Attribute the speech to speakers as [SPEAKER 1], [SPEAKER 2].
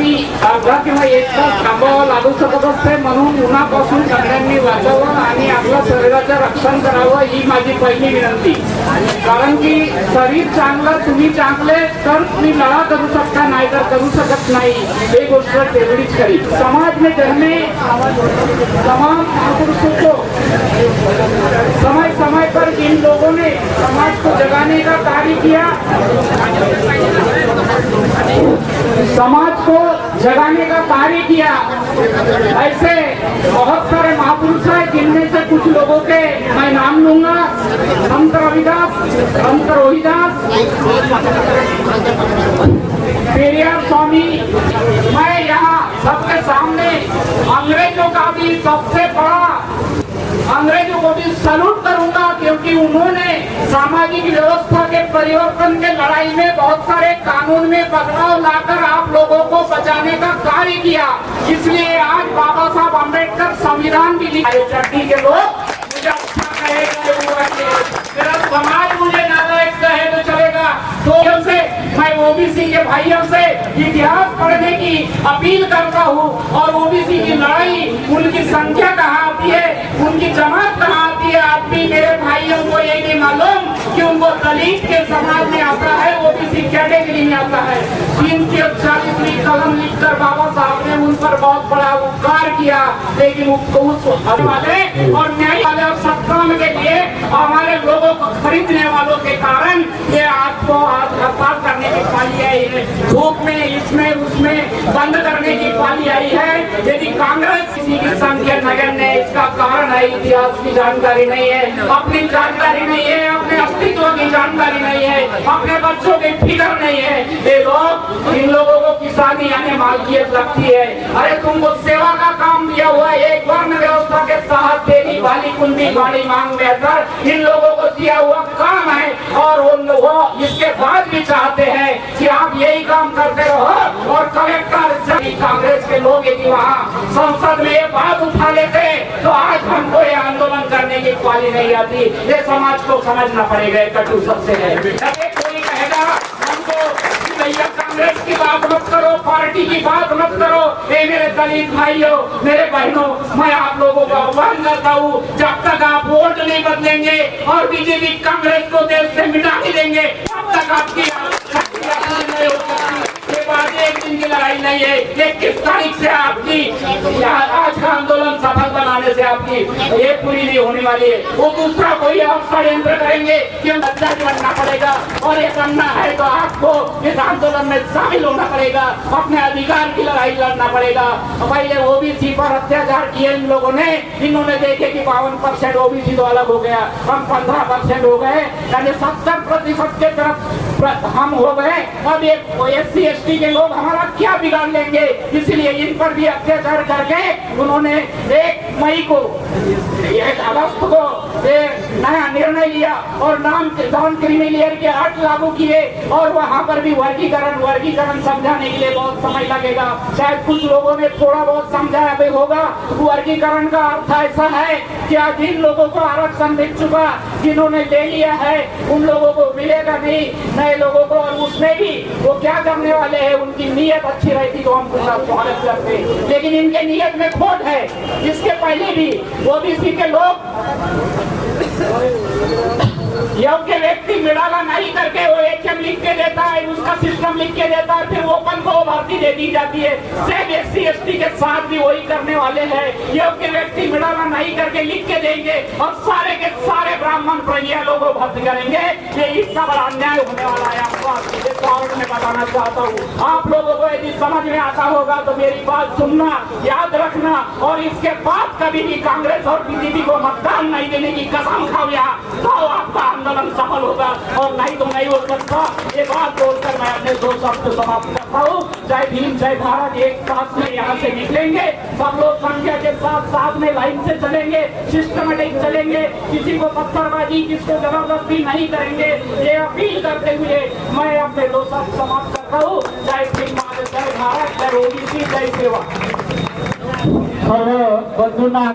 [SPEAKER 1] कधी अर्धा किंवा एक तास थांबावं लागू शकत असते, म्हणून उन्हापासून सगळ्यांनी वाचावं आणि आपल्या शरीराचं रक्षण करावं ही माझी पहिली विनंती. कारण की शरीर चांगलं, तुम्ही चांगले तर तुम्ही लढा करू शकता, नाही तर करू शकत नाही. हे गोष्ट तेवढीच खरी. समाज में जन्मे तमाम महापुरुषों को समय समय पर इन लोगों ने समाज को जगाने का कार्य किया, समाज को जगाने का कार्य किया. ऐसे बहुत सारे महापुरुष हैं, जिनमें से कुछ लोगों के मैं नाम लूंगा. संत रविदास, संत रोहिदास, पेरियार स्वामी. मैं यहाँ सबके सामने अंग्रेजों का भी सबसे बड़ा, अंग्रेजों को भी सैल्यूट करूंगा, क्योंकि उन्होंने सामाजिक व्यवस्था के परिवर्तन के लड़ाई में बहुत सारे कानून में बदलाव लाकर आप लोगों को बचाने का कार्य किया. इसलिए आज बाबा साहब अम्बेडकर संविधान भी लिखे. चट्टी के लोग मुझे अच्छा कहे, मेरा समाज मुझे नालायक कहे तो चलेगा. तो से मैं ओबीसी के भाइयों से इतिहास पढ़ने की अपील करता हूँ, और ओबीसी की लड़ाई, उनकी संख्या कहाँ आती है, उनकी जमात कहाँ आती है, आप भी मेरे भाइयों को ये नहीं मालूम कि उनको दलित के समाज में आता है, ओबीसी कैटेगरी में आता है. 340वीं कलम लिखकर बाबा साहब ने उन पर बहुत बड़ा उपकार किया, लेकिन उस वाले और न्याय वाले और सत्तावन के लिए हमारे लोगों को खरीदने वालों के कारण ये आपको हड़ताल करने की पाली आई है. धूप में, इसमें उसमें बंद करने की पाली आई है. यदि कांग्रेस किसी की संख्या नगर ने, इसका कारण है इतिहास की जानकारी नहीं है, अपनी जानकारी नहीं है, अपने अस्तित्व की जानकारी नहीं है, अपने बच्चों की फिक्र नहीं है. ये लोग, इन लोगों को किसानी यानी मालकियत लगती है. अरे तुमको सेवा का काम दिया हुआ है, एक वर्ण व्यवस्था के तहत तेरी वाली कुंडी बाड़ी मांग बेहतर, इन लोगों को दिया हुआ काम है. और उन लोगों इसके बाद भी चाहते हैं कि आप यही काम करते रहो. और कलेक्टर कांग्रेस के लोग यदि वहाँ संसद में ये बात उठा लेते तो आज हमको ये आंदोलन करने की क्वाली नहीं आती. ये समाज को समझना पड़ेगा. कटु सबसे है. कोई कहेगा हमको भैया कांग्रेस की बात मत करो, पार्टी की बात मत करो. ये मेरे दलित भाइयों, मेरे बहनों, मैं आप लोगों को आह्वान करता हूँ, जब तक आप वोट नहीं बदलेंगे और बीजेपी कांग्रेस को देश से मिटा ही देंगे, तब तक आपकी नहीं हो सकती. ये बात एक दिन की लड़ाई नहीं है. 21 तारीख से आपकी आज का आंदोलन सफल बनाने से आपकी ये पूरी नहीं होने वाली है. वो दूसरा कोई आप षड्यंत्र करेंगे कि अध्यक्ष बनना पड़ेगा, और ये करना है तो आपको इस आंदोलन में शामिल होना पड़ेगा, अपने अधिकार की लड़ाई लड़ना पड़ेगा. पहले ओबीसी पर अत्याचार किए इन लोगों ने, इन्होंने देखे कि 52% ओबीसी तो अलग हो गया, हम 15% हो गए, यानी 70% के तरफ हम हो गए. अब ये SC ST के लोग हमारा क्या बिगाड़ लेंगे. इसलिए इन पर भी अत्याचार करके उन्होंने 1 मई को, 1 अगस्त को नया निर्णय लिया और नॉन क्रीमिलियर के 8 लागू किए. और वहाँ पर भी वर्गीकरण समझाने के लिए बहुत समय लगेगा. शायद कुछ लोगों ने थोड़ा बहुत समझाया भी होगा. वर्गीकरण का अर्थ ऐसा है कि आज जिन लोगों को आरक्षण मिल चुका, जिन्होंने ले लिया है, उन लोगों को मिलेगा नहीं, नए लोगों को. और उसमें भी वो क्या करने वाले हैं, उनकी नीयत अच्छी रहती तो हम उसका स्वागत करते, लेकिन इनके नीयत में खोट है. इसके पहले भी ओबीसी के लोग योग्य व्यक्ति मिलाला नहीं करके वो HM लिख के देता है, उसका सिस्टम लिख के देता है, फिर ओपन को भर्ती दे दी जाती है. सेम SC ST के साथ भी वही करने वाले हैं. योग्य व्यक्ति मिलाला नहीं करके लिख के देंगे और सारे के सारे ब्राह्मण प्रज्ञा लोगों को भर्ती करेंगे. ये इसका बड़ा अन्याय होने वाला है. आपको में बताना चाहता हूँ, आप लोगों को यदि समझ में आता होगा तो मेरी बात सुनना, याद रखना, और इसके बाद कभी भी कांग्रेस और बीजेपी को मतदान नहीं देने की कसम खाओ यहाँ, तो आपका आंदोलन सफल होगा, और नहीं तो नहीं हो सकता. ये बात बोलकर मैं अपने 2 शब्द समाप्त करता हूँ. जय भीम, जय भारत. एक साथ में यहाँ से निकलेंगे सब लोग, संख्या के साथ में लाइन से चलेंगे, सिस्टमेटिक चलेंगे, किसी को पत्थरबाजी, किसको जबरदस्ती नहीं करेंगे. ये अपील करते हुए मैं अपने 2 शब्द समाप्त करता हूँ. जय भीम, जय भारत, जय ओबीसी, जय सेवा. सर्व बंधूंना